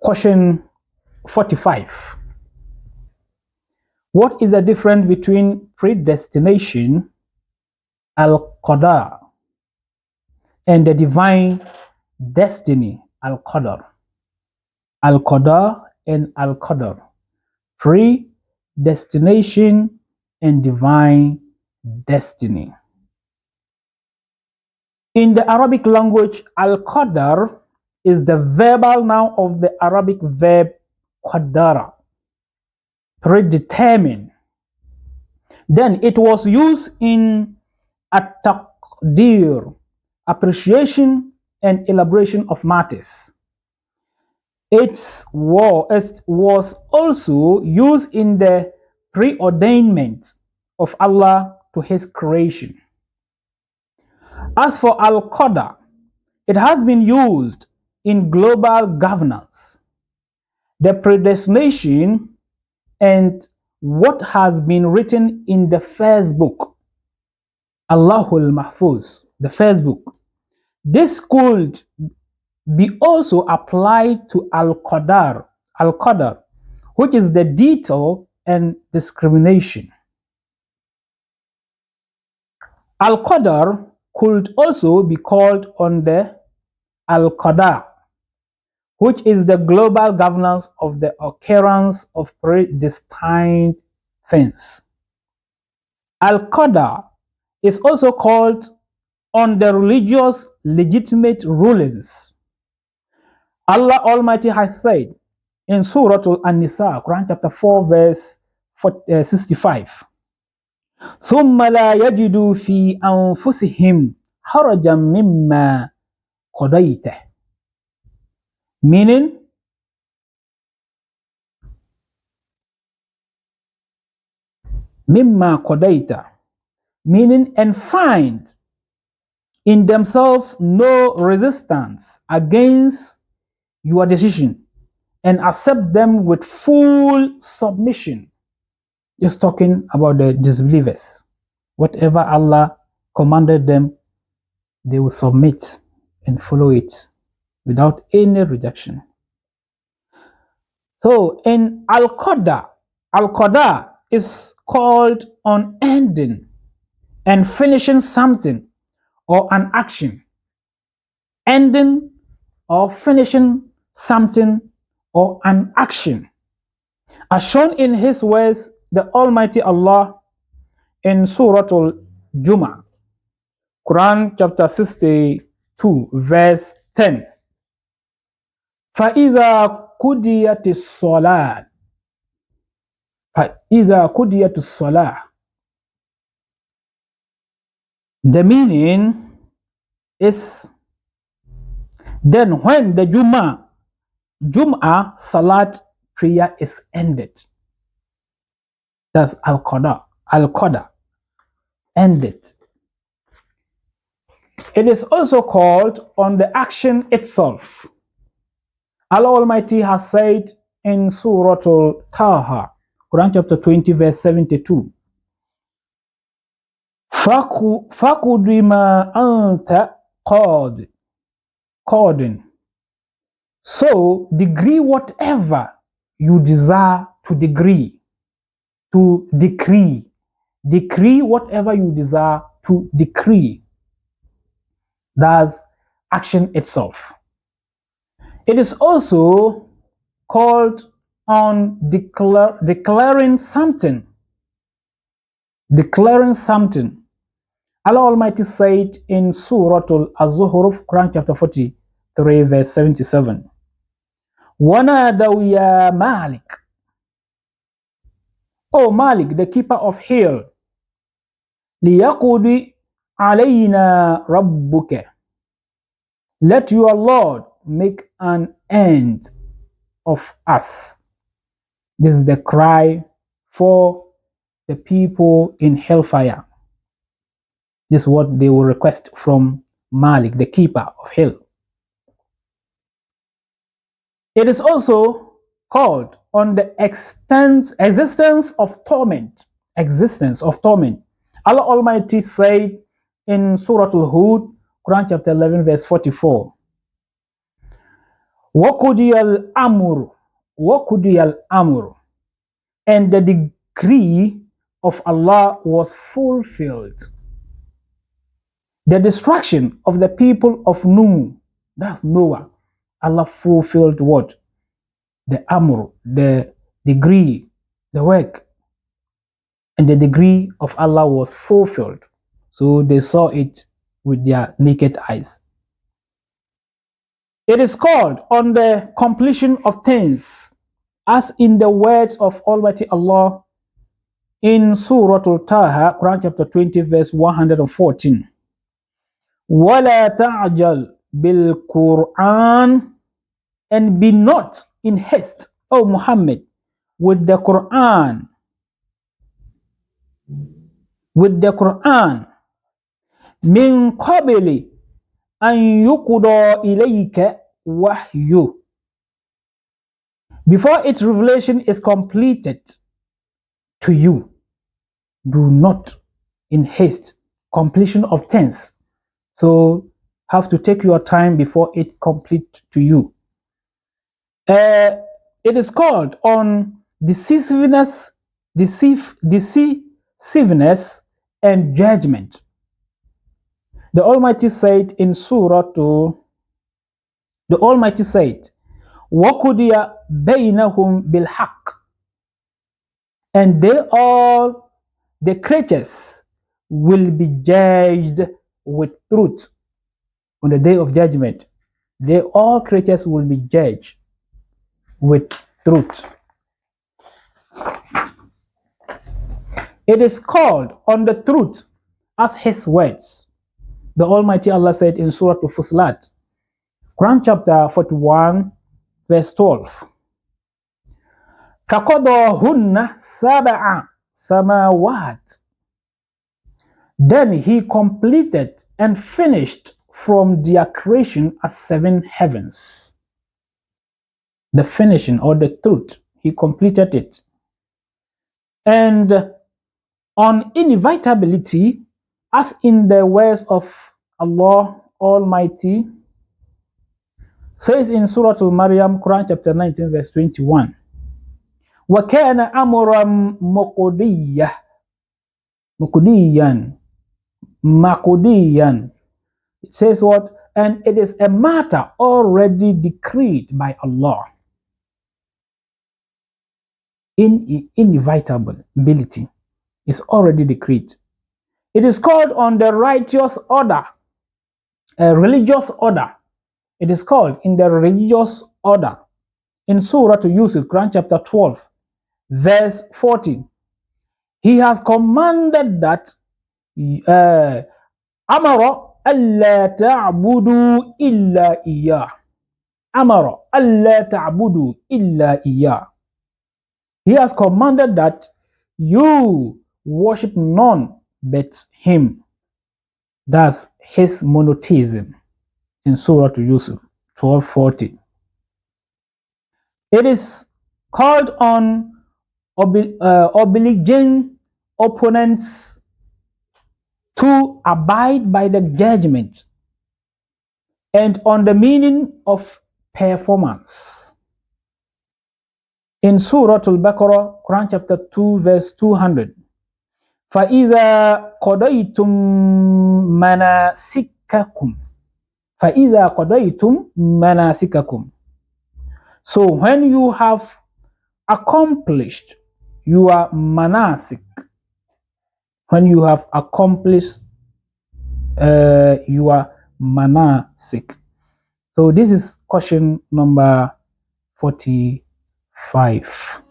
Question 45. What is the difference between predestination, al-qadar, and the divine destiny, al-qadar? Al-qadar and al-qadar. Predestination and divine destiny. In the Arabic language, al-qadar is the verbal noun of the Arabic verb qadara, predetermine. Then it was used in at-taqdir, appreciation and elaboration of matters. It was also used in the preordainment of Allah to His creation. As for al-qadar, it has been used in global governance, the predestination, and what has been written in the first book, Allahul Mahfuz, the first book. This could be also applied to al-qadar, which is the detail and discrimination. Al-qadar could also be called on the al-qadar, which is the global governance of the occurrence of predestined things. Al-qadar is also called on the religious legitimate rulings. Allah Almighty has said in Surah An-Nisa, Quran chapter 4, verse 65, ثُمَّ لَا يَجِدُوا فِي أَنفُسِهِمْ حَرَجًا مِمَّا قَضَيْتَ. Meaning, mimma qadaita, meaning, and find in themselves no resistance against your decision and accept them with full submission. Just talking about the disbelievers. Whatever Allah commanded them, they will submit and follow it without any rejection. So in al-qadar is called on ending and finishing something or an action. Ending or finishing something or an action. As shown in His words, the Almighty Allah in Surah Al-Jumu'ah, Quran chapter 62, verse 10. فَإِذَا قُضِيَتِ الصَّلَاةُ The meaning is, then when the Jum'ah Salat prayer is ended. That's al-qadar, ended. It is also called on the action itself. Allah Almighty has said in Surah Al-Taha, Quran chapter 20, verse 72, فَقُدْ مَا أَنْتَ قَادٍ. So decree whatever you desire to decree. Decree whatever you desire to decree. That's action itself. It is also called on declaring something. Declaring something. Allah Almighty said in Surah Al-Zuhruf, Quran chapter 43, verse 77, وَنَادَوْا يَا مَالِكْ. O Malik, the keeper of hell, لِيَقُضِ عَلَيْنَا رَبُّكَ. Let your Lord make an end of us. This is the cry for the people in hellfire. This is what they will request from Malik, the keeper of hell. It is also called on the existence of torment. Allah Almighty said in Surah Al-Hud, Quran chapter 11, verse 44, وَقُضِيَ الْأَمْرُ وَقُضِيَ الْأَمْرُ, and the decree of Allah was fulfilled. The destruction of the people of Nuh, that's Noah, Allah fulfilled what? The amr, the degree, the work, and the degree of Allah was fulfilled. So they saw it with their naked eyes. It is called on the completion of things, as in the words of Almighty Allah in Surah Al-Taha, Quran chapter 20, verse 114. وَلَا تَعْجَلْ بِالْقُرْآنِ, and be not in haste, O Muhammad, with the Quran. With the Quran. مِنْ قَبْلِ أَنْ يُقْضَى إِلَيْكَ وَحْيُهُ, before its revelation is completed to you. Do not in haste. Completion of things. So have to take your time before it complete to you. It is called on deceiveness and judgment. The Almighty said in Surah 2, the Almighty said, وَقُضِيَ بَيْنَهُمْ بِالْحَقِّ, and they all, the creatures, will be judged with truth on the day of judgment. They all creatures will be judged with truth. It is called on the truth as His words. The Almighty Allah said in Surah Al-Fusilat, Quran chapter 41, verse 12. فَقَضَاهُنَّ سَبْعَ سَمَاوَاتٍ, then He completed and finished from their creation as 7 heavens. The finishing or the truth, He completed it. And on inevitability, as in the words of Allah Almighty, says in Surah Al-Maryam, Quran chapter 19, verse 21, وَكَانَ أَمْرًا مَقْضِيًّا. It says what? And it is a matter already decreed by Allah. Inevitability is already decreed. It is called on the righteous order, a religious order. It is called in the religious order in Surah to Yusuf, Quran chapter 12, verse 40. He has commanded that Amara alla ta'budu illa iyyah. Amara alla ta'budu illa iyyah. He has commanded that you worship none but Him. That's His monotheism in Surah to Yusuf 12:40. It is called on obliging opponents to abide by the judgment, and on the meaning of performance. In Surah Al-Baqarah, Quran chapter 2, verse 200. فَإِذَا قَضَيْتُم مَنَاسِكَكُمْ. So when you have accomplished your manasik, when you have accomplished your manasik. So this is question number 45.